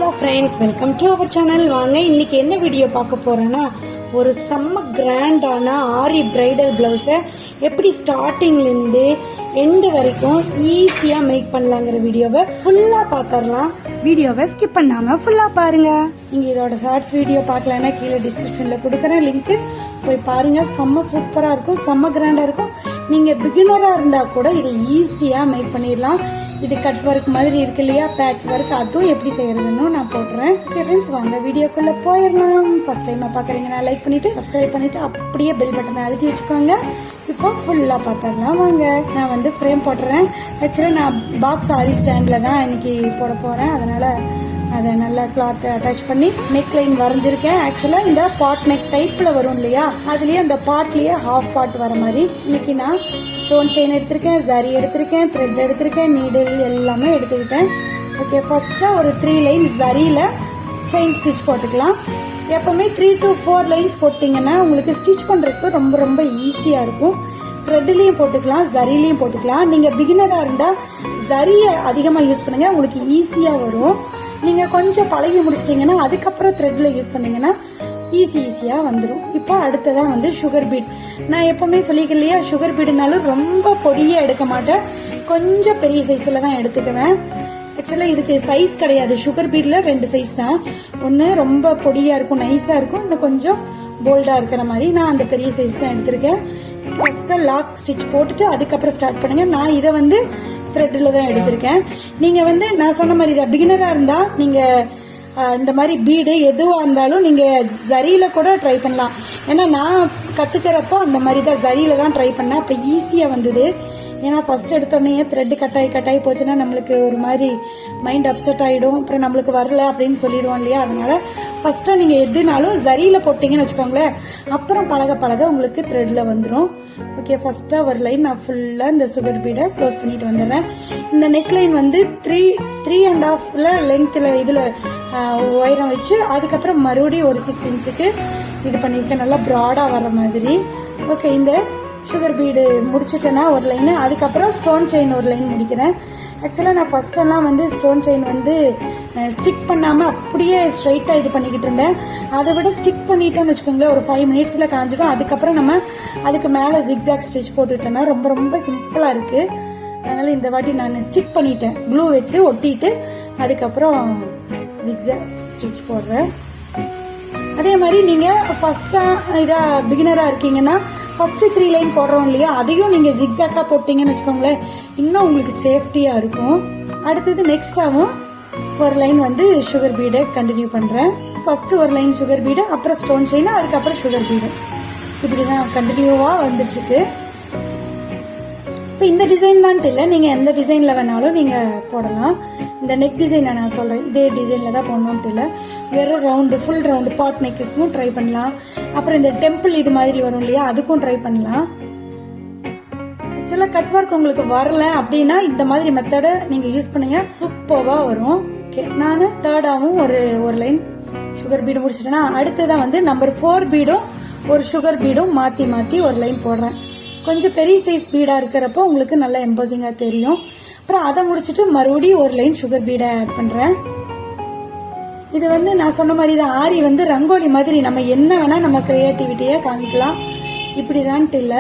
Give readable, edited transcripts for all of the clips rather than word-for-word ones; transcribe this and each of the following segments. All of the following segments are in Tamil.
Hello friends, welcome to our channel. வாங்க இன்னைக்கு என்ன வீடியோ பார்க்க போறேன்னா, ஒரு செம்ம கிராண்டான ஆரி பிரைடல் பிளவுஸை எப்படி ஸ்டார்டிங்லேருந்து எண்டு வரைக்கும் ஈஸியாக மேக் பண்ணலாங்கிற வீடியோவை ஃபுல்லாக பார்த்துடலாம். வீடியோவை ஸ்கிப் பண்ணாமல் ஃபுல்லாக பாருங்க. நீங்கள் இதோட ஷார்ட்ஸ் வீடியோ பார்க்கலன்னா கீழே டிஸ்கிரிப்ஷனில் கொடுக்குறேன் லிங்க்கு, போய் பாருங்க. செம்ம சூப்பராக இருக்கும், செம்ம கிராண்டாக இருக்கும். நீங்கள் பிகினராக இருந்தால் கூட இதை ஈஸியாக மேக் பண்ணிடலாம். இது கட் ஒர்க் மாதிரி இருக்கு இல்லையா, பேட்ச் ஒர்க், அதுவும் எப்படி செய்யறதுன்னு நான் போடுறேன். ஓகே ஃப்ரெண்ட்ஸ், வாங்க வீடியோக்குள்ள போயிடலாம். ஃபர்ஸ்ட் டைம் பாக்குறீங்கன்னா லைக் பண்ணிட்டு சப்ஸ்கிரைப் பண்ணிட்டு அப்படியே பெல் பட்டனை அழுத்தி வச்சுக்கோங்க. இப்போ ஃபுல்லா பாத்திரலாம் வாங்க. நான் வந்து ஃப்ரேம் போட்டுறேன். ஆக்சுவலா நான் பாக்ஸ் ஆரி ஸ்டாண்ட்ல தான் இன்னைக்கு போட போறேன். அதனால அதை நல்லா கிளாத் அட்டாச் பண்ணி நெக் லைன் வரைஞ்சிருக்கேன். ஆக்சுவலா இந்த பாட் நெக் டைப்ல வரும் இல்லையா, அதுலயே அந்த பாட்லயே ஹாஃப் பாட் வர மாதிரி. இன்னைக்கு நான் ஸ்டோன் செயின் எடுத்திருக்கேன், ஜரி எடுத்திருக்கேன், த்ரெட் எடுத்திருக்கேன், நீடில் எல்லாமே எடுத்துக்கிட்டேன். ஓகே, ஃபர்ஸ்டா ஒரு 3 லைன் ஜரியில செயின் ஸ்டிச் போட்டுக்கலாம். எப்பவுமே 3 to 4 லைன்ஸ் போட்டீங்கன்னா உங்களுக்கு ஸ்டிச் பண்றதுக்கு ரொம்ப ரொம்ப ஈஸியா இருக்கும். த்ரெட்லயும் போட்டுக்கலாம், ஜரிலையும் போட்டுக்கலாம். நீங்க பிகினரா இருந்தா ஜரியை அதிகமா யூஸ் பண்ணுங்க, உங்களுக்கு ஈஸியா வரும். நீங்க கொஞ்சம் பழகி முடிச்சிட்டீங்கன்னா அதுக்கப்புறம் த்ரெட்ல யூஸ் பண்ணீங்கன்னா ஈஸியா வந்துடும். இப்போ அடுத்ததான் வந்து சுகர் பீட். நான் எப்பவுமே சொல்லிக்க இல்லையா, சுகர் பீடுனாலும் ரொம்ப பொடியா எடுக்க மாட்டேன், கொஞ்சம் பெரிய சைஸ்ல தான் எடுத்துக்குவேன். ஆக்சுவலா இதுக்கு சைஸ் கிடையாது, சுகர் பீட்ல 2 சைஸ் தான். ஒன்னு ரொம்ப பொடியா இருக்கும், நைஸா இருக்கும், இன்னும் கொஞ்சம் போல்டா இருக்கிற மாதிரி. நான் அந்த பெரிய சைஸ் தான் எடுத்திருக்கேன். ஃபர்ஸ்ட் லாக் ஸ்டிச் போட்டுட்டு அதுக்கப்புறம் ஸ்டார்ட் பண்ணுங்க. நான் இதை வந்து த்ரெட்ல தான் எடுத்திருக்கேன். நீங்க வந்து நான் சொன்ன மாதிரி தான், பிகினரா இருந்தா நீங்க இந்த மாதிரி பீடு எதுவா இருந்தாலும் நீங்க ஜரியில கூட ட்ரை பண்ணலாம். ஏன்னா நான் கத்துக்கிறப்போ அந்த மாதிரி தான் ஜரியில தான் ட்ரை பண்ணேன். அப்ப ஈஸியா வந்தது. ஏன்னா ஃபர்ஸ்ட் எடுத்தோடனே த்ரெட் கட்டாயி போச்சுன்னா நம்மளுக்கு ஒரு மாதிரி மைண்ட் அப்செட் ஆயிடும், அப்புறம் நம்மளுக்கு வரல அப்படின்னு சொல்லிடுவோம் இல்லையா. அதனால ஃபர்ஸ்டா நீங்க எதுனாலும் ஜரியில போட்டீங்கன்னு வச்சுக்கோங்களேன், அப்புறம் பழக உங்களுக்கு த்ரெட்ல வந்துடும். ஓகே, ஃபர்ஸ்டா ஒரு லைன் நான் ஃபுல்லா இந்த சுகர் பீடை க்ளோஸ் பண்ணிட்டு வந்துடுறேன். இந்த நெக் லைன் வந்து 3.5 லெங்க்ல இதுல உயரம் வச்சு அதுக்கப்புறம் மறுபடியும் ஒரு 6 இன்ச்சுக்கு இது பண்ணிருக்கேன், நல்லா ப்ராடா வர்ற மாதிரி. ஓகே, இந்த சுகர் பீடு முடிச்சுட்டேன்னா ஒரு லைன், அதுக்கப்புறம் ஸ்டோன் செயின் ஒரு லைன் முடிக்கிறேன். ஆக்சுவலா நான் ஃபர்ஸ்ட் எல்லாம் வந்து ஸ்டோன் செயின் வந்து ஸ்டிக் பண்ணாம அப்படியே ஸ்ட்ரைட்டா இது பண்ணிக்கிட்டு இருந்தேன். அதை விட ஸ்டிக் பண்ணிட்டோம்னு வச்சுக்கோங்களேன், ஒரு 5 மினிட்ஸ்ல காஞ்சிடும். அதுக்கப்புறம் நம்ம அதுக்கு மேல ஜிக்ஸாக் ஸ்டிச் போட்டுட்டோம்னா ரொம்ப ரொம்ப சிம்பிளா இருக்கு. அதனால இந்த வாட்டி நான் ஸ்டிக் பண்ணிட்டேன், க்ளூ வச்சு ஒட்டிட்டு அதுக்கப்புறம் ஜிக்ஸாக் ஸ்டிச் போடுறேன். அதே மாதிரி நீங்க ஃபர்ஸ்டா இதா பிகினரா இருக்கீங்கன்னா ஃபர்ஸ்ட் 3 லைன் போடுறோம் இல்லையா, அதையும் நீங்க ஜிக்ஸாக்கா போட்டீங்கன்னு வச்சுக்கோங்களேன், இன்னும் உங்களுக்கு சேஃப்டியா இருக்கும். அடுத்தது நெக்ஸ்டாவும் ஒரு லைன் வந்து சுகர் பீடை கண்டினியூ பண்றேன். ஃபர்ஸ்ட் ஒரு லைன் சுகர் பீடு, அப்புறம் ஸ்டோன் செயின், அதுக்கப்புறம் சுகர் பீடு, இப்படிதான் கண்டினியூவா வந்துட்டு இருக்கு. இப்போ இந்த டிசைன் தான் இல்லை, நீங்க எந்த டிசைன்ல வேணாலும் நீங்க போடலாம். இந்த நெக் டிசைன் நான் சொல்றேன், இதே டிசைன்ல தான் போடணும்ட்டு இல்லை, வெறும் ரவுண்டு ஃபுல் ரவுண்டு பாட் நெக்குக்கும் ட்ரை பண்ணலாம். அப்புறம் இந்த டெம்பிள் இது மாதிரி வரும் இல்லையா, அதுக்கும் ட்ரை பண்ணலாம். ஆக்சுவலா கட் ஒர்க் உங்களுக்கு வரல அப்படின்னா இந்த மாதிரி மெத்தடை நீங்க யூஸ் பண்ணுங்க, சூப்பர்வா வரும். நான் தேர்டாவும் ஒரு லைன் சுகர் பீடு முடிச்சிட்டேன்னா அடுத்ததான் வந்து நம்பர் 4 பீடும் ஒரு சுகர் பீடும் மாத்தி ஒரு லைன் போடுறேன். கொஞ்சம் பெரிய சைஸ் பீடா இருக்கிறப்போ உங்களுக்கு நல்லா எம்போசிங்கா தெரியும். அப்புறம் அதை முடிச்சுட்டு மறுபடியும் ஒரு லைன் சுகர் பீடை ஆட் பண்றேன். இது வந்து நான் சொன்ன மாதிரி தான், ஆரி வந்து ரங்கோலி மாதிரி நம்ம என்ன வேணா நம்ம கிரியேட்டிவிட்டியா காமிக்கலாம். இப்படிதான்ட்டு இல்ல,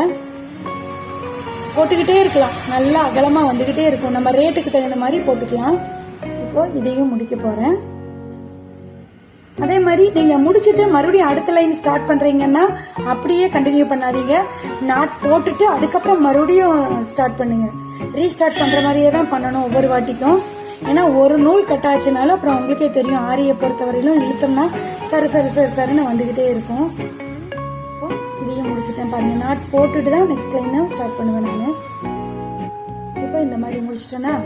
போட்டுக்கிட்டே இருக்கலாம், நல்லா அகலமா வந்துகிட்டே இருக்கும். நம்ம ரேட்டுக்கு தகுந்த மாதிரி போட்டுக்கலாம். இப்போ இதையும் முடிக்க போறேன். அதே மாதிரி நீங்க முடிச்சுட்டு மறுபடியும் அடுத்த லைன் ஸ்டார்ட் பண்றீங்கன்னா அப்படியே கண்டினியூ பண்ணாதீங்க, நாட் போட்டுட்டு அதுக்கப்புறம் மறுபடியும் ஸ்டார்ட் பண்ணுங்க. ரீஸ்டார்ட் பண்ற மாதிரியே தான் பண்ணணும் ஒவ்வொரு வாட்டிக்கும். ஏன்னா ஒரு நூல் கட் ஆச்சுனால அப்புறம் உங்களுக்கே தெரியும், ஆரியை பொறுத்தவரையிலும் இழுத்தோம்னா சருன்னு வந்துகிட்டே இருக்கும். இதையும் முடிச்சுட்டேன் பாருங்க, நாட் போட்டுட்டு தான் நெக்ஸ்ட் லைனை ஸ்டார்ட் பண்ணுவேன் நான். இப்போ இந்த மாதிரி முடிச்சிட்டேன்னா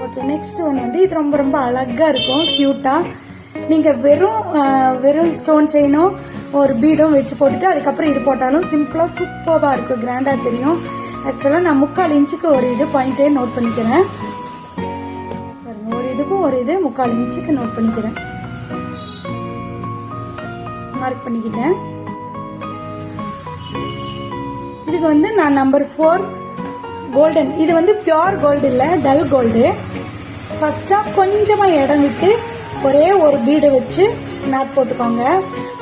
ஓகே, நெக்ஸ்ட் ஒன் வந்து இது ரொம்ப ரொம்ப அழகா இருக்கும், கியூட்டா. நீங்க வெறும் ஸ்டோன் செயினும் ஒரு பீடும் வச்சு போட்டுட்டு அதுக்கப்புறம் இது போட்டாலும் சிம்பிளா சூப்பர்வா இருக்கும், கிராண்டா தெரியும். ஆக்சுவலா நான் 3/4 இன்ச்சுக்கு ஒரு இது பாயிண்டே நோட் பண்ணிக்கிறேன் பாருங்க, ஒரு இதுக்கும் ஒரு இது 3/4 இன்ச்சுக்கு நோட் பண்ணிக்கிறேன், மார்க் பண்ணிக்கிட்டேன். இதுக்கு வந்து நான் நம்பர் 4 கோல்டன். இது வந்து பியோர் கோல்டு இல்லை, டல் கோல்டு. ஃபர்ஸ்ட்டாக கொஞ்சமாக இடம் விட்டு ஒரே ஒரு பீடு வச்சு நாட் போட்டுக்கோங்க.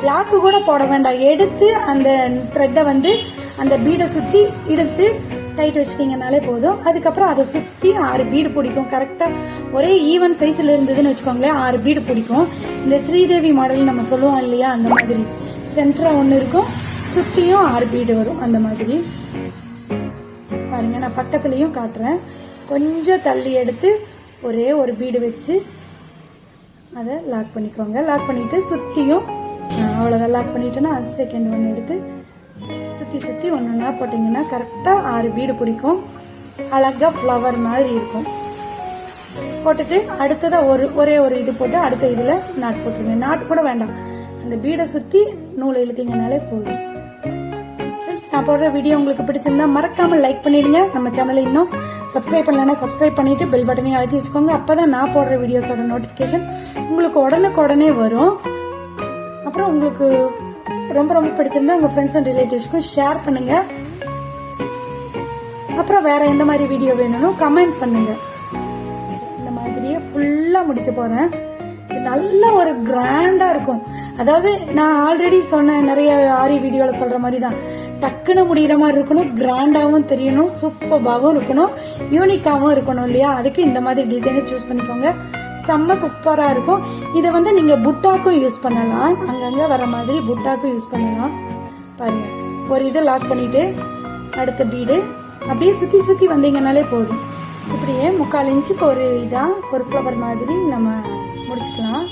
லாக்கு கூட போட வேண்டாம். எடுத்து அந்த த்ரெட்டை வந்து அந்த பீடை சுற்றி எடுத்து டைட் வச்சிட்டிங்கனாலே போதும். அதுக்கப்புறம் அதை சுற்றி 6 பீடு பிடிக்கும். கரெக்டாக ஒரே ஈவன் சைஸில் இருந்ததுன்னு வச்சுக்கோங்களேன், 6 பீடு பிடிக்கும். இந்த ஸ்ரீதேவி மாடல் நம்ம சொல்லுவோம் இல்லையா, அந்த மாதிரி சென்டரா ஒன்று இருக்கும், சுற்றியும் 6 பீடு வரும். அந்த மாதிரி பாருங்க, நான் பக்கத்துலேயும் காட்டுறேன். கொஞ்சம் தள்ளி எடுத்து ஒரே ஒரு பீடு வச்சு அதை லாக் பண்ணிக்கோங்க. லாக் பண்ணிட்டு சுற்றியும் அவ்வளோதான். லாக் பண்ணிட்டேன்னா செகண்ட் ஒன்று எடுத்து சுற்றி சுற்றி ஒன்றுனா போட்டிங்கன்னா கரெக்டாக 6 பீடு பிடிக்கும். அழகாக ஃப்ளவர் மாதிரி இருக்கும். போட்டுட்டு அடுத்ததாக ஒரே ஒரு இது போட்டு அடுத்த இதில் நாட் போட்டுருங்க. நாட்டு கூட வேண்டாம், அந்த பீடை சுற்றி நூலை இழுத்தீங்கனாலே போதும். நான் போடுற வீடியோ உங்களுக்கு பிடிச்சிருந்தா மறக்காம லைக் பண்ணிடுங்க. நம்ம சேனலை இன்னும் சப்ஸ்கிரைப் பண்ணலன்னா சப்ஸ்கிரைப் பண்ணிட்டு பெல் பட்டனையும் அழுத்தி வச்சுக்கோங்க. அப்பதான் நான் போடுற வீடியோஸோட நோட்டிபிகேஷன் உங்களுக்கு உடனுக்குடனே வரும். அப்புறம் உங்களுக்கு ரொம்ப ரொம்ப பிடிச்சிருந்தா உங்க ஃப்ரெண்ட்ஸ் அண்ட் ரிலேட்டிவ்ஸ்க்கும் ஷேர் பண்ணுங்க. அப்புறம் வேற எந்த மாதிரி வீடியோ வேணும்னு கமெண்ட் பண்ணுங்க. இந்த மாதிரியே ஃபுல்லா முடிக்க போறேன். நல்ல ஒரு கிராண்டா இருக்கும். அதாவது நான் ஆல்ரெடி சொன்ன நிறைய ஆரி வீடியோல சொல்ற மாதிரி தான், டக்குன்னு முடிகிற மாதிரி இருக்கணும், கிராண்டாவும் தெரியணும், சூப்பராகவும் இருக்கணும், யூனிக்காவும் இருக்கணும் இல்லையா. அதுக்கு இந்த மாதிரி டிசைனை சூஸ் பண்ணிக்கோங்க. செம்ம சூப்பரா இருக்கும். இதை வந்து நீங்க புட்டாக்கும் யூஸ் பண்ணலாம், அங்கங்க வர மாதிரி புட்டாக்கும் யூஸ் பண்ணலாம். பாருங்க, ஒரு இதை லாக் பண்ணிட்டு அடுத்த பீடு அப்படியே சுத்தி சுத்தி வந்தீங்கன்னாலே போதும். இப்படியே 3/4 இன்ச்சுக்கு ஒரு இதா ஒரு ஃப்ளவர் மாதிரி நம்ம முடிச்சுக்கலாம்.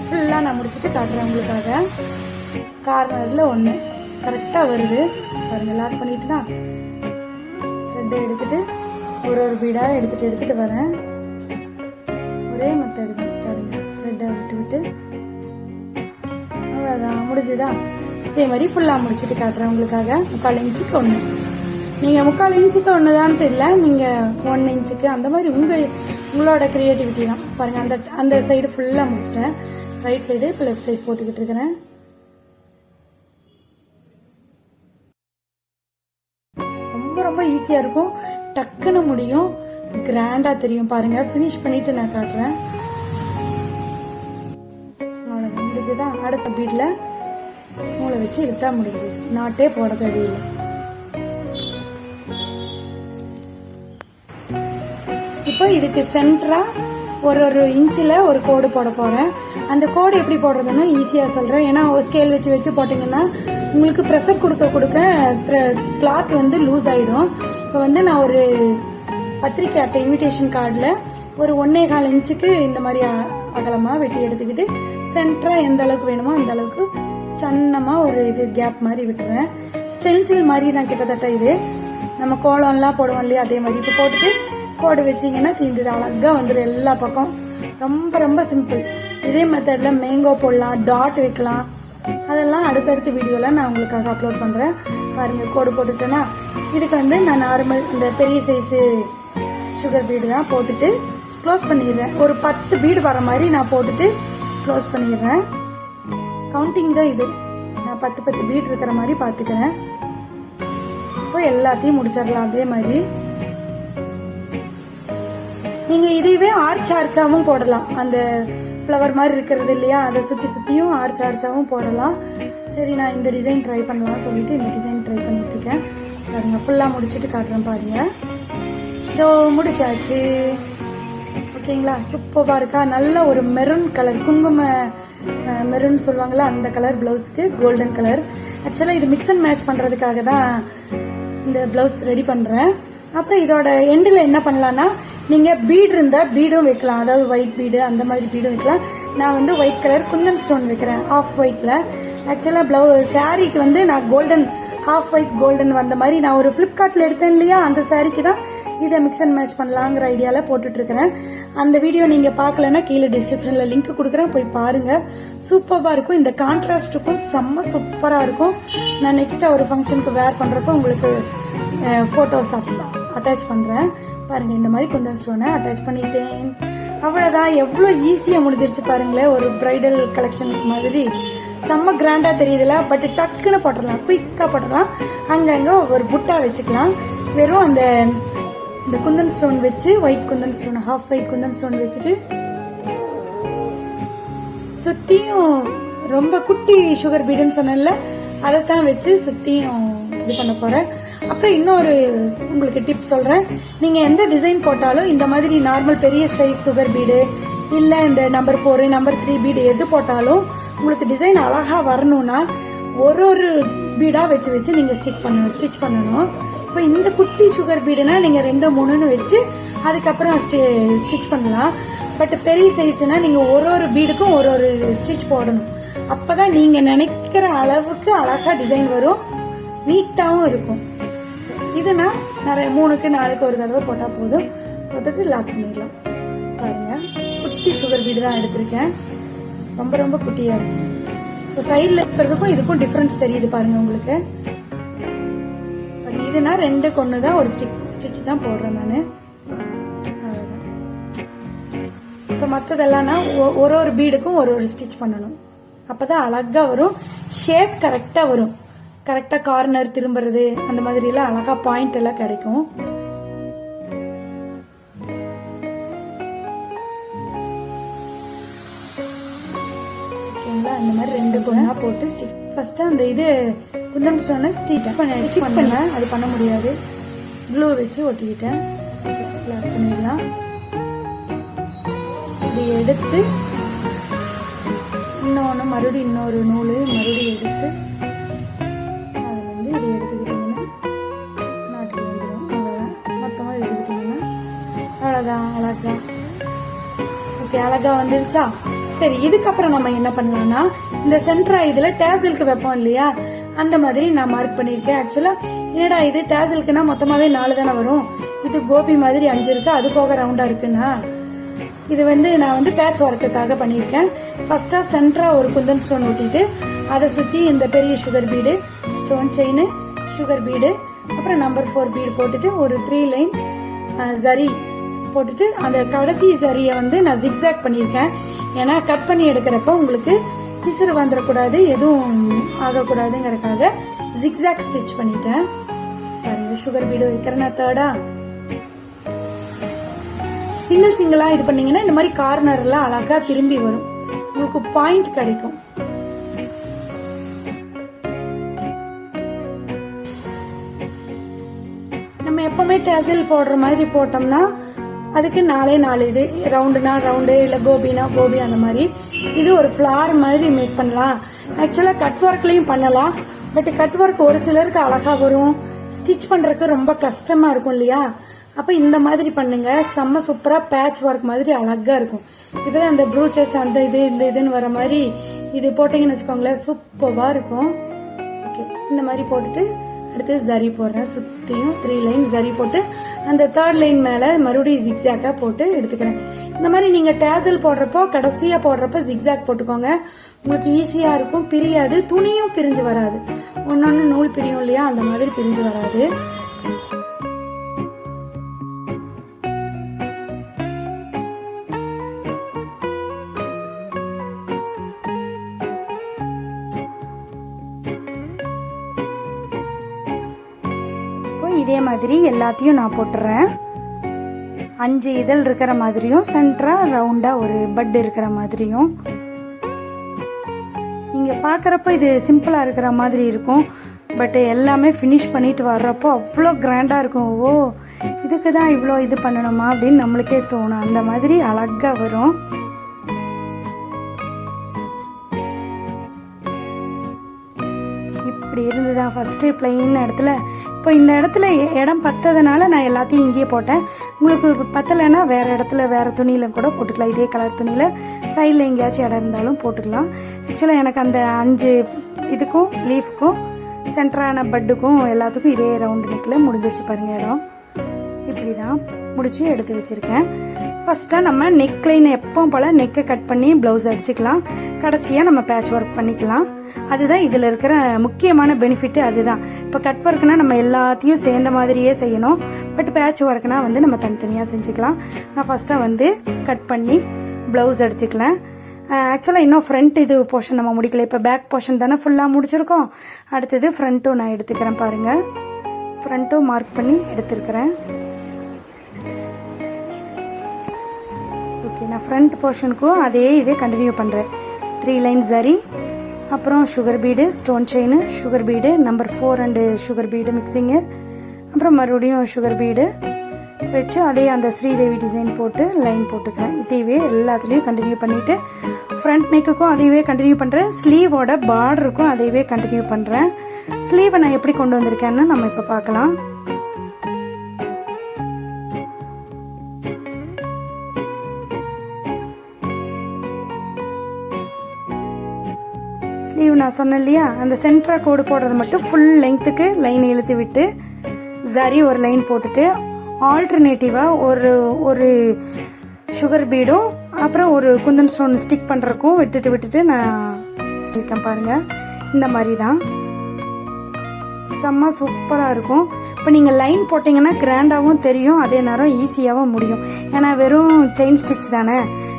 ஃபுல்லாக நான் முடிச்சுட்டு காட்டுறேன் உங்களுக்காக. கார்னரில் ஒன்று கரெக்டாக வருது பாருங்க. லாக் பண்ணிட்டுனா த்ரெட்டை எடுத்துட்டு ஒரு பீடாக எடுத்துட்டு வரேன். ஒரே மெத்தட் தான் பாருங்க. த்ரெட்டை விட்டு அவ்வளோதான், முடிஞ்சுதா? இதே மாதிரி ஃபுல்லாக முடிச்சுட்டு காட்டுறேன் உங்களுக்காக. 3/4 இன்ச்சுக்கு ஒன்று. நீங்கள் 3/4 இன்ச்சுக்கு ஒன்று தான்ட்டு இல்லை, நீங்கள் 1 இன்ச்சுக்கு அந்த மாதிரி உங்களோட கிரியேட்டிவிட்டி தான். பாருங்க, அந்த சைடு ஃபுல்லாக முடிச்சிட்டேன். ரைட் சைடு இப்போ லெஃப்ட் சைடு போட்டுக்கிட்டு இருக்கிறேன். ரொம்ப ரொம்ப ஈஸியாக இருக்கும், டக்குன்னு முடியும், கிராண்டாக தெரியும். பாருங்க, ஃபினிஷ் பண்ணிட்டு நான் காட்டுறேன். அவ்வளோதான், முடிஞ்சுதான். அடுத்த பீட்ல நூலை வச்சு இழுத்தா முடிஞ்சது. நாட்டே போட தேவையில்லை. இப்போ இதுக்கு சென்டரா ஒரு இன்ச்சில் ஒரு கோடு போட போறேன். அந்த கோடு எப்படி போடுறதுன்னு ஈஸியா சொல்றேன். ஏன்னா ஸ்கேல் வச்சு போட்டீங்கன்னா உங்களுக்கு ப்ரெஷர் கொடுக்க கிளாத் வந்து லூஸ் ஆயிடும். இப்போ வந்து நான் ஒரு பத்திரிக்கை அட்டை இன்விடேஷன் கார்டில் ஒரு 1.25 இன்ச்சுக்கு இந்த மாதிரி அகலமா வெட்டி எடுத்துக்கிட்டு சென்டரா எந்த அளவுக்கு வேணுமோ அந்த அளவுக்கு சன்னமா ஒரு இது கேப் மாதிரி விட்டுறேன். ஸ்டென்சில் மாதிரி தான் கிட்டத்தட்ட இது. நம்ம கோலம்லாம் போடுவோம் இல்லையா, அதே மாதிரி இப்போ போட்டுட்டு கோடு வச்சிங்கன்னா தீர்ந்தது. அழகா வந்துடும் எல்லா பக்கம். ரொம்ப ரொம்ப சிம்பிள். இதே மெத்தட்ல மேங்கோ போடலாம், டாட் வைக்கலாம். அதெல்லாம் அடுத்தடுத்த வீடியோல நான் உங்களுக்காக அப்லோட் பண்றேன். பாருங்க, கோடு போட்டுட்டேன்னா இதுக்கு வந்து நான் நார்மல் இந்த பெரிய சைஸ் சுகர் பீடு தான் போட்டுட்டு க்ளோஸ் பண்ணிடுறேன். ஒரு 10 பீடு வர மாதிரி நான் போட்டுட்டு க்ளோஸ் பண்ணிடுறேன். கவுண்டிங் தான் இது. நான் 10 பீடு இருக்கிற மாதிரி பாத்துக்கிறேன். இப்போ எல்லாத்தையும் முடிச்சிடலாம். அதே மாதிரி நீங்க இதுவே ஆர்ச்சாவும் போடலாம். அந்த ஃப்ளவர் மாதிரி இருக்கிறது இல்லையா, அதை சுத்தியும் ஆர்ச்சாவும் போடலாம். சரி, நான் இந்த டிசைன் ட்ரை பண்ணலாம் சொல்லிட்டு இந்த டிசைன் ட்ரை பண்ணிட்டு இருக்கேன். பாருங்க, ஃபுல்லா முடிச்சுட்டு காட்டுறேன். பாருங்க, இதோ முடிச்சாச்சு. ஓகேங்களா, சூப்பரா இருக்கா? நல்ல ஒரு மெரூன் கலர், குங்கும மெரூன் சொல்லுவாங்களா, அந்த கலர் பிளவுஸ்க்கு கோல்டன் கலர். ஆக்சுவலா இது மிக்ஸ் அண்ட் மேட்ச் பண்றதுக்காக தான் இந்த பிளவுஸ் ரெடி பண்றேன். அப்புறம் இதோட எண்டில் என்ன பண்ணலாம்னா, நீங்க பீடு இருந்தா பீடும் வைக்கலாம். அதாவது ஒயிட் பீடு அந்த மாதிரி பீடும் வைக்கலாம். நான் வந்து ஒயிட் கலர் குந்தன் ஸ்டோன் வைக்கிறேன், ஆஃப் ஒயிட்ல. ஆக்சுவலா சாரிக்கு வந்து நான் கோல்டன், ஹாஃப் ஒயிட் கோல்டன் வந்த மாதிரி நான் ஒரு பிளிப்கார்ட்ல எடுத்தேன் இல்லையா, அந்த சாரிக்கு தான் இதை மிக்ஸ் அண்ட் மேட்ச் பண்ணலாங்கிற ஐடியால போட்டுட்டு இருக்கிறேன். அந்த வீடியோ நீங்க பாக்கலன்னா கீழே டிஸ்கிரிப்ஷன்ல லிங்க் கொடுக்குறேன், போய் பாருங்க. சூப்பரா இருக்கும். இந்த கான்ட்ராஸ்டுக்கும் செம்ம சூப்பரா இருக்கும். நான் நெக்ஸ்ட் ஒரு ஃபங்க்ஷனுக்கு வேர் பண்றப்ப உங்களுக்கு போட்டோஸ் அட்டாச் பண்றேன். பாருங்க, இந்த மாதிரி கொஞ்சம் ஸ்டோனை அட்டாச் பண்ணிட்டேன். அவ்வளவுதான். எவ்வளவு ஈஸியா முடிஞ்சிருச்சு பாருங்களேன். ஒரு பிரைடல் கலெக்ஷன் மாதிரி செம்ம கிராண்டா தெரியுதுல. பட் டக்குன்னு போட்டுடலாம், குயிக்கா போட்டுடலாம். அங்கங்க ஒரு புட்டா வச்சுக்கலாம். வெறும் இந்த குந்தன் ஸ்டோன் வச்சு white Kundan stone, half white Kundan stone வச்சுட்டு சுத்தியும் ரொம்ப குட்டி சுகர் பீடுன்னு சொன்னேன்ல, அதைத்தான் வச்சு சுத்தியும் இது பண்ண போறேன். அப்புறம் இன்னொரு உங்களுக்கு டிப் சொல்றேன். நீங்க எந்த டிசைன் போட்டாலும் இந்த மாதிரி நார்மல் பெரிய சைஸ் சுகர் பீடு இல்ல இந்த நம்பர் 4 நம்பர் 3 பீடு எது போட்டாலும் உங்களுக்கு டிசைன் அழகா வரணும்னா ஒரு பீடா வச்சு நீங்க ஸ்டிச் பண்ணணும். இப்போ இந்த குட்டி சுகர் பீடுனா நீங்க 2 3ன்னு வச்சு அதுக்கப்புறம் ஸ்டிச் பண்ணலாம். பட் பெரிய சைஸ்னா நீங்க ஒரு பீடுக்கும் ஒரு ஸ்டிச் போடணும். அப்பதான் நீங்க நினைக்கிற அளவுக்கு அழகா டிசைன் வரும், நீட்டாவும் இருக்கும். இதுனா நிறைய 3க்கு 4க்கு ஒரு தடவை போட்டா போதும். போட்டுட்டு லாக் பண்ணிடலாம். பாருங்க, குட்டி சுகர் பீடு தான் எடுத்திருக்கேன். ரொம்ப ரொம்ப குட்டியா இருக்கும். இப்போ சைட்ல இருக்கிறதுக்கும் இதுக்கும் டிஃபரன்ஸ் தெரியுது பாருங்க உங்களுக்கு. இதுனா 2க்கு 1 தான், ஒரு ஸ்டிச் தான் போடுறேன் நானு. அவ்வளவுதான். இப்போ மற்றதெல்லாம் ஒரு பீடுக்கும் ஒரு ஸ்டிச் பண்ணணும். அப்பதான் அழகா வரும், ஷேப் கரெக்டா வரும். கரெக்டா கார்னர் திரும்புறது அந்த மாதிரி எல்லாம் அழகா பாயிண்ட் எல்லாம் கிடைக்கும். ஓகேங்களா? இந்த மாதிரி 2 ஒண்ணா போட்டு ஸ்டிச். ஃபர்ஸ்ட் அந்த இது குந்தன் ஸ்டோனை ஸ்டிச் பண்ண அது பண்ண முடியாது, க்ளூ வச்சு ஒட்டிக்கிட்டேன். லாக் பண்ணிடலாம். இப்படி எடுத்து இன்னொன்று மறுபடியும் இன்னொரு நூல் மறுபடியும் எடுத்து அதுலேருந்து இதை எடுத்துக்கிட்டிங்கன்னா நாட்டுக்கு வந்துடும். அவ்வளோதான். மொத்தமாக எடுத்துக்கிட்டிங்கன்னா அவ்வளோதான். அழகா ஓகே, அழகா வந்துருச்சா? சரி, இதுக்கப்புறம் நம்ம என்ன பண்ணலாம்னா இந்த சென்டரா இதில் டேசலுக்கு வைப்போம் இல்லையா, அந்த மாதிரி நான் மார்க் பண்ணியிருக்கேன். ஆக்சுவலா என்னடா இது டேசலுக்குன்னா மொத்தமாகவே 4 தானே வரும், இது கோபி மாதிரி 5 இருக்கு, அது போக ரவுண்டா இருக்குன்னா இது நான் பேட்ச் ஒர்க்குக்காக பண்ணியிருக்கேன். ஃபர்ஸ்டா சென்டரா ஒரு குந்தன் ஸ்டோன் ஒட்டிட்டு அதை சுத்தி இந்த பெரிய sugar bead, stone chain, sugar bead, அப்புறம் நம்பர் 4 பீடு போட்டுட்டு ஒரு 3 லைன் ஜரி போட்டுட்டு அந்த கடைசி ஜரியை நான் ஜிக்ஸாக் பண்ணியிருக்கேன். ஏன்னா கட் பண்ணி எடுக்கிறப்ப உங்களுக்கு பிசுறு வந்துடக்கூடாது, எதுவும் ஆகக்கூடாதுங்கிறதுக்காக ஜிக்ஸாக் ஸ்டிச் பண்ணிட்டேன். பாருங்க, சுகர் பீடு வைக்கிறேன்னா 3rd சிங்கிளா இது பண்ணீங்கன்னா இந்த மாதிரி கார்னர் எல்லாம் அழகா திரும்பி வரும், உங்களுக்கு பாயிண்ட் கிடைக்கும். நம்ம எப்பவுமே டேசல் போடுற மாதிரி போட்டோம்னா அதுக்கு 4 இது ரவுண்டுனா ரவுண்டு, இல்ல கோபினா கோபி, அந்த மாதிரி. இது ஒரு ஃபிளார் மாதிரி மேக் பண்ணலாம். ஆக்சுவலா கட் ஒர்க்லயும் பண்ணலாம். பட் கட் ஒர்க் ஒரு சிலருக்கு அழகா வரும், ஸ்டிச் பண்றதுக்கு ரொம்ப கஷ்டமா இருக்கும் இல்லையா? அப்ப இந்த மாதிரி பண்ணுங்க, செம்ம சூப்பரா பேட்ச் ஒர்க் மாதிரி அழகா இருக்கும். இப்பதான் அந்த ப்ரூச்சஸ் அந்த இதுன்னு வர மாதிரி இது போட்டீங்கன்னு வச்சுக்கோங்களேன், சூப்பரா இருக்கும். ஓகே, இந்த மாதிரி போட்டுட்டு அடுத்து ஜரி போடுறேன். சுத்தியும் 3 லைன் ஜரி போட்டு அந்த 3rd லைன் மேல மறுபடியும் ஜிக்ஸாக்கா போட்டு எடுத்துக்கிறேன். இந்த மாதிரி நீங்க டேசல் போடுறப்போ கடைசியா போடுறப்ப ஜிக்ஸாக் போட்டுக்கோங்க, உங்களுக்கு ஈஸியா இருக்கும், பிரியாது, துணியும் பிரிஞ்சு வராது. ஒன்னொன்னு நூல் பிரியும் இல்லையா, அந்த மாதிரி பிரிஞ்சு வராது. இதே மாதிரி எல்லாத்தையும் நான் போட்டுறேன். 5 இதழ் இருக்கிற மாதிரியும் சென்டரா ரவுண்டா ஒரு பட் இருக்கிற மாதிரியும். நீங்க பாக்குறப்ப இது சிம்பிளா இருக்கிற மாதிரி இருக்கும், பட் எல்லாமே ஃபினிஷ் பண்ணிட்டு வர்றப்போ அவ்வளோ கிராண்டா இருக்கும். ஓ, இதுக்கு தான் இவ்வளோ இது பண்ணணுமா அப்படின்னு நம்மளுக்கே தோணும். அந்த மாதிரி அழகா வரும். இப்படி இருந்துதான் ஃபர்ஸ்ட் பிளைன் இடத்துல. இப்போ இந்த இடத்துல இடம் பத்ததுனால நான் எல்லாத்தையும் இங்கேயே போட்டேன். உங்களுக்கு பத்தலைன்னா வேற இடத்துல வேற துணியில கூட போட்டுக்கலாம். இதே கலர் துணியில சைடில் எங்கேயாச்சும் இடம் இருந்தாலும் போட்டுக்கலாம். ஆக்சுவலாக எனக்கு அந்த 5 இதுக்கும் லீஃப்க்கும் சென்டரான பட்டுக்கும் எல்லாத்துக்கும் இதே ரவுண்டு நெக்கில் முடிஞ்சிருச்சு பாருங்க இடம். இப்படி தான் முடிச்சு எடுத்து வச்சிருக்கேன். ஃபர்ஸ்ட்டாக நம்ம நெக் லைன் எப்பவும் போல் நெக்கை கட் பண்ணி ப்ளவுஸ் அடிச்சுக்கலாம். கடைசியாக நம்ம பேட்ச் ஒர்க் பண்ணிக்கலாம். அதுதான் இதில் இருக்கிற முக்கியமான பெனிஃபிட்டு அதுதான். இப்போ கட் ஒர்க்னா நம்ம எல்லாத்தையும் சேர்ந்த மாதிரியே செய்யணும், பட் பேட்ச் ஒர்க்னா நம்ம தனித்தனியாக செஞ்சுக்கலாம். நான் ஃபர்ஸ்ட்டாக கட் பண்ணி ப்ளவுஸ் அடிச்சுக்கலாம். ஆக்சுவலாக இன்னும் ஃப்ரண்ட் இது போர்ஷன் நம்ம முடிக்கல. இப்போ பேக் போர்ஷன் தானே ஃபுல்லாக முடிச்சிருக்கோம். அடுத்தது ஃப்ரண்ட்டும் நான் எடுத்துக்கிறேன் பாருங்கள். ஃப்ரண்ட்டும் மார்க் பண்ணி எடுத்துருக்கிறேன். ஓகே, நான் ஃப்ரண்ட் போர்ஷனுக்கும் இதே கண்டினியூ பண்ணுறேன். 3 லைன் சரி, அப்புறம் sugar bead, stone chain, sugar bead, number 4 and sugar bead mixing, அப்புறம் மறுபடியும் சுகர் பீடு வச்சு அதே அந்த ஸ்ரீதேவி டிசைன் போட்டு லைன் போட்டுக்கிறேன். இதையே எல்லாத்துலேயும் கண்டினியூ பண்ணிவிட்டு ஃப்ரண்ட் நெக்குக்கும் அதையவே கண்டினியூ பண்ணுறேன். ஸ்லீவோட பார்டருக்கும் அதையவே கண்டினியூ பண்ணுறேன். ஸ்லீவை நான் எப்படி கொண்டு வந்திருக்கேன்னு நம்ம இப்போ பார்க்கலாம். ஸ்லீவ் நான் சொன்னேன் இல்லையா, அந்த சென்டரா கோடு போடுறது மட்டும் ஃபுல் லெங்க்த்துக்கு லைன் இழுத்து விட்டு சரி ஒரு லைன் போட்டுட்டு ஆல்டர்னேட்டிவாக ஒரு சுகர் பீடும் அப்புறம் ஒரு குந்தன் ஸ்டோன் ஸ்டிக் பண்ணுறக்கும் விட்டுட்டு நான் ஸ்டிக்கேன் பாருங்கள். இந்த மாதிரி தான் செம்ம சூப்பராக இருக்கும். இப்போ நீங்கள் லைன் போட்டிங்கன்னா கிராண்டாகவும் தெரியும், அதே நேரம் ஈஸியாகவும் முடியும். ஏன்னா வெறும் செயின் ஸ்டிச் தானே,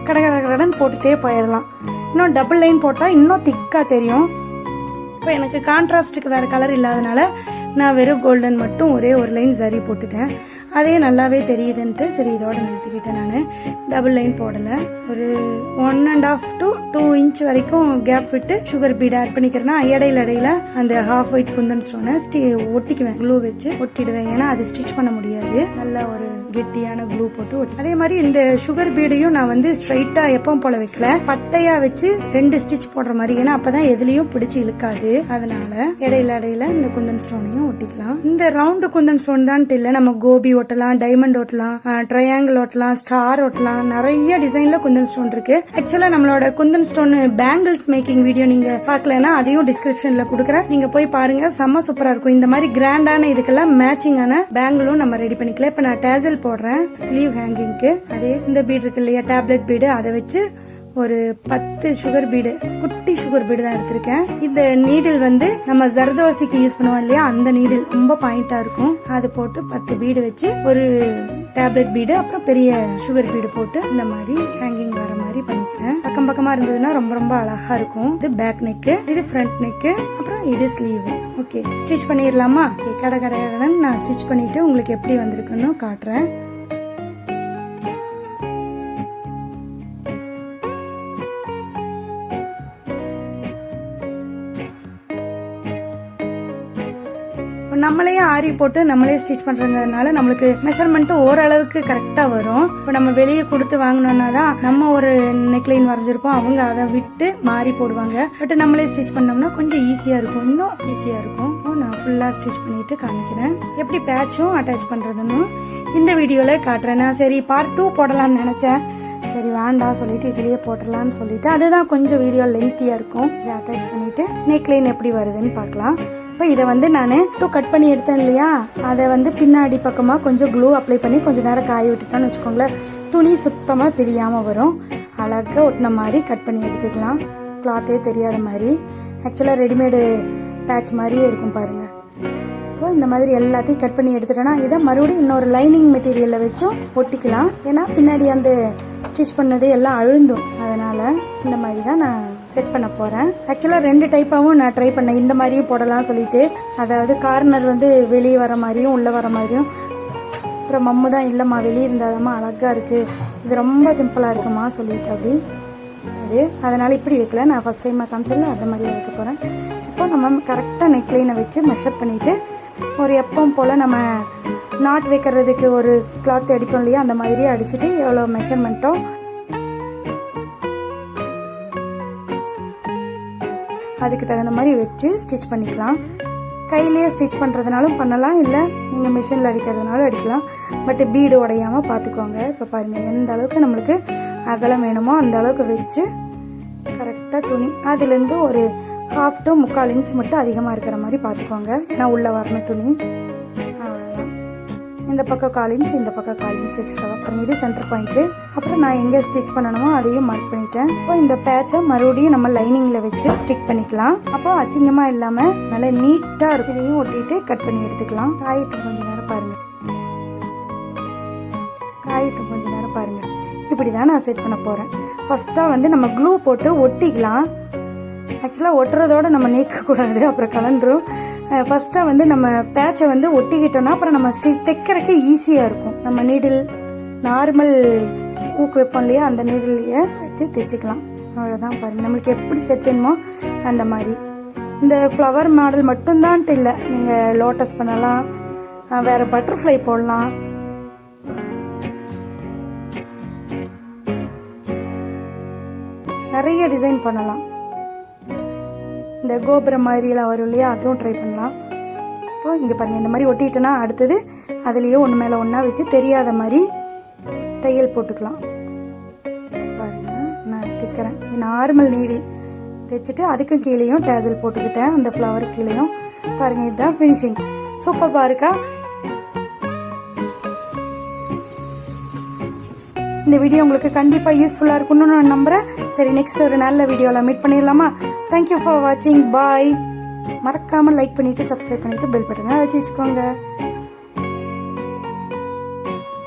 கடன்னு போட்டுகிட்டே போயிடலாம். இன்னும் டபுள் லைன் போட்டால் இன்னும் திக்காக தெரியும். இப்போ எனக்கு கான்ட்ராஸ்ட்டுக்கு வேறு கலர் இல்லாதனால நான் வெறும் கோல்டன் மட்டும் ஒரே ஒரு லைன் சரி போட்டுட்டேன். அதே நல்லாவே தெரியுதுன்ட்டு சரி இதோட நிறுத்திக்கிட்டேன். நான் டபுள் லைன் போடலை. ஒரு 1.5 to 2 inch வரைக்கும் கேப் விட்டு சுகர் பீட் ஆட் பண்ணிக்கிறேன்னா இடையில அந்த ஹாஃப் ஒயிட் குந்தன் ஸ்டோனை ஒட்டிக்குவேன். க்ளூ வச்சு ஒட்டிடுவேன். ஏன்னா அது ஸ்டிச் பண்ண முடியாது. நல்ல ஒரு கெட்டியான க்ளூ போட்டு அதே மாதிரி இந்த சுகர் பீடையும் நான் வந்து ஸ்ட்ரைட்டா எப்பவும் போல வைக்கல, பட்டையா வச்சு 2 ஸ்டிச் போடுற மாதிரி. ஏன்னா அப்பதான் எதுலயும் பிடிச்சு இழுக்காது. அதனால இடையில இந்த குந்தன் ஸ்டோனையும் ஒட்டிக்கலாம். இந்த ரவுண்டு குந்தன் ஸ்டோன் தான் இல்ல, நம்ம கோபி ஒட்டலாம், டைமண்ட் ஒட்டலாம், ட்ரையாங்கிள் ஒட்டலாம், ஸ்டார் ஒட்டலாம், நிறைய டிசைன்ல குந்தன் ஸ்டோன் இருக்கு. ஆக்சுவலா நம்மளோட Kundan stone bangles making video நீங்க பாக்கலன்னா அதையும் டிஸ்கிரிப்ஷன்ல கொடுக்குறேன், நீங்க போய் பாருங்க. செம்ம சூப்பரா இருக்கும். இந்த மாதிரி கிராண்டான இதுக்கெல்லாம் மேட்சிங்கான பேங்கிளும் நம்ம ரெடி பண்ணிக்கலாம். இப்ப நான் டேசல் போடுறேன் ஸ்லீவ் ஹேங்கிங்க்கு. அதே இந்த பீடு இருக்கு இல்லையா, டேப்லெட் பீடு, அதை வச்சு ஒரு 10 சுகர் பீடு, குட்டி சுகர் பீடு தான் எடுத்திருக்கேன். இந்த நீடில் வந்து நம்ம ஜர்தோசிக்கு யூஸ் பண்ணுவோம் இல்லையா, அந்த நீடில் ரொம்ப பாயிண்டா இருக்கும். அது போட்டு 10 பீடு வச்சு ஒரு டேப்லெட் பீடு அப்புறம் பெரிய சுகர் பீடு போட்டு இந்த மாதிரி ஹேங்கிங் வர மாதிரி பண்ணிக்கிறேன். பக்கம் பக்கமா இருந்ததுன்னா ரொம்ப ரொம்ப அழகா இருக்கும். இது பேக் நெக்கு, இது ஃப்ரண்ட் நெக்கு, அப்புறம் இது ஸ்லீவ். ஓகே, ஸ்டிச் பண்ணிடலாமா? கடகடன்னு நான் ஸ்டிச் பண்ணிட்டு உங்களுக்கு எப்படி வந்திருக்குன்னு காட்டுறேன். நம்மளே ஆரி போட்டு நம்மளே ஸ்டிச் பண்றதுனால நம்மளுக்கு மெஷர்மெண்ட் ஓரளவுக்கு கரெக்டா வரும். இப்ப நம்ம வெளியே கொடுத்து வாங்கினோம்னா தான் நம்ம ஒரு நெக்லைன் வரைஞ்சிருப்போம், அவங்க அதை விட்டு மாறி போடுவாங்க. பட் நம்மளே ஸ்டிச் பண்ணோம்னா கொஞ்சம் ஈஸியா இருக்கும், இன்னும் ஈஸியா இருக்கும். நான் ஃபுல்லா ஸ்டிச் பண்ணிட்டு காமிக்கிறேன் எப்படி பேட்சும் அட்டாச் பண்றதுன்னு இந்த வீடியோல காட்டுறேன். நான் சரி பார்ட் 2 போடலாம்னு நினைச்சேன், சரி வேண்டாம் சொல்லிட்டு இதுலயே போட்டுடலான்னு சொல்லிட்டு, அதுதான் கொஞ்சம் வீடியோ லென்த்தியா இருக்கும். இதை அட்டாச் பண்ணிட்டு நெக்லைன் எப்படி வருதுன்னு பார்க்கலாம். இப்போ இதை வந்து நான் 2 கட் பண்ணி எடுத்தேன் இல்லையா, அதை வந்து பின்னாடி பக்கமாக கொஞ்சம் க்ளூ அப்ளை பண்ணி கொஞ்சம் நேரம் காய விட்டுட்டோன்னு வச்சுக்கோங்களேன், துணி சுத்தமாக பிரியாமல் வரும். அழகாக ஒட்டின மாதிரி கட் பண்ணி எடுத்துக்கலாம், கிளாத்தே தெரியாத மாதிரி. ஆக்சுவலாக ரெடிமேடு பேட்ச் மாதிரியே இருக்கும் பாருங்கள். இப்போ இந்த மாதிரி எல்லாத்தையும் கட் பண்ணி எடுத்துட்டேன்னா இதை மறுபடியும் இன்னொரு லைனிங் மெட்டீரியலில் வச்சும் ஒட்டிக்கலாம். ஏன்னா பின்னாடி அந்த ஸ்டிச் பண்ணது எல்லாம் அழுந்தும். அதனால் இந்த மாதிரி தான் நான் செட் பண்ண போகிறேன். ஆக்சுவலாக 2 டைப்பாகவும் நான் ட்ரை பண்ணேன். இந்த மாதிரியும் போடலாம் சொல்லிட்டு, அதாவது கார்னர் வந்து வெளியே வர மாதிரியும் உள்ளே வர மாதிரியும். அப்புறம் மம்மு தான் இல்லைம்மா வெளியே இருந்தாதாம்மா அழகாக இருக்குது, இது ரொம்ப சிம்பிளாக இருக்குமா சொல்லிட்டு அப்படி அது. அதனால் இப்படி வைக்கல, நான் ஃபஸ்ட் டைமாக காமிச்சிடல அந்த மாதிரியே வைக்க போகிறேன். இப்போ நம்ம கரெக்டாக நெக்லைனை வச்சு மெஷர் பண்ணிவிட்டு ஒரு எப்பவும் போல் நம்ம நாட் வைக்கிறதுக்கு ஒரு கிளாத் அடிப்போம் இல்லையா, அந்த மாதிரியே அடிச்சுட்டு எவ்வளோ மெஷர்மெண்ட்டோ அதுக்கு தகுந்த மாதிரி வச்சு ஸ்டிச் பண்ணிக்கலாம். கையிலேயே ஸ்டிச் பண்ணுறதுனாலும் பண்ணலாம், இல்லை நீங்கள் மிஷினில் அடிக்கிறதுனாலும் அடிக்கலாம். பட் பீடு உடையாமல் பார்த்துக்கோங்க. இப்போ பாருங்கள் எந்த அளவுக்கு நம்மளுக்கு அகலம் வேணுமோ அந்த அளவுக்கு வச்சு கரெக்டாக துணி அதுலேருந்து ஒரு 1/2 to 3/4 inch மட்டும் அதிகமாக இருக்கிற மாதிரி பார்த்துக்கோங்க. ஏன்னா உள்ளே வரணும் துணி. அவ்வளோதான். இந்த பக்கம் 1/4 inch, இந்த பக்கம் 1/4 inch எக்ஸ்ட்ராவாக பாருங்கள். இது சென்டர் பாயிண்ட்டு. அப்புறம் நான் எங்கே ஸ்டிச் பண்ணணுமோ அதையும் மார்க் பண்ணிட்டேன். இப்போ இந்த பேட்சை மறுபடியும் நம்ம லைனிங்கில் வச்சு ஸ்டிக் பண்ணிக்கலாம். அப்போ அசிங்கமாக இல்லாமல் நல்லா நீட்டாக இருக்கும். இதையும் ஒட்டிட்டு கட் பண்ணி எடுத்துக்கலாம். காயிட்டும் கொஞ்சம் நேரம் பாருங்கள், காயிட்டும் கொஞ்சம் நேரம் பாருங்கள். இப்படி தான் நான் செட் பண்ண போகிறேன். ஃபஸ்ட்டாக வந்து நம்ம க்ளூ போட்டு ஒட்டிக்கலாம். ஆக்சுவலாக ஒட்டுறதோடு நம்ம நீக்கக்கூடாது, அப்புறம் கலண்டுரும். ஃபஸ்ட்டாக வந்து நம்ம பேட்சை வந்து ஒட்டிக்கிட்டோம்னா அப்புறம் நம்ம ஸ்டிச் தைக்கிறதுக்கு ஈஸியாக இருக்கும். நம்ம நீடில் நார்மல் ஊக்கு வைப்போம் இல்லையா, அந்த நீடிலையே வச்சு தைச்சிக்கலாம். அவ்வளோதான். பாருங்கள், நம்மளுக்கு எப்படி செட் வேணுமோ அந்த மாதிரி. இந்த ஃப்ளவர் மாடல் மட்டும்தான்ட்டு இல்லை, நீங்கள் லோட்டஸ் பண்ணலாம், வேறு பட்டர்ஃப்ளை போடலாம். நிறைய டிசைன் பண்ணலாம். இந்த கோபுரம் மாதிரிலாம் வரும் இல்லையா, அதுவும் ட்ரை பண்ணலாம். இப்போ இங்கே பாருங்கள், இந்த மாதிரி ஒட்டிட்டேன்னா அடுத்தது அதுலேயே ஒன்று மேலே ஒன்றா வச்சு தெரியாத மாதிரி தையல் போட்டுக்கலாம். பாருங்கள், நான் தைக்கிறேன். நார்மல் நீடில் தைச்சிட்டு அதுக்கும் கீழேயும் டேசல் போட்டுக்கிட்டேன், அந்த ஃப்ளவர் கீழேயும். பாருங்கள், இதுதான் ஃபினிஷிங். சூப்பராக இருக்கா? இந்த வீடியோ உங்களுக்கு கண்டிப்பாக யூஸ்ஃபுல்லாக இருக்கும்னு நான் நம்புகிறேன். சரி, நெக்ஸ்ட் ஒரு நல்ல வீடியோவில் மீட் பண்ணிடலாமா? தேங்க்யூ ஃபார் வாட்சிங். பாய். மறக்காமல் லைக் பண்ணிவிட்டு சப்ஸ்கிரைப் பண்ணிவிட்டு பெல் பட்டனை அழுத்தி வச்சுக்கோங்க.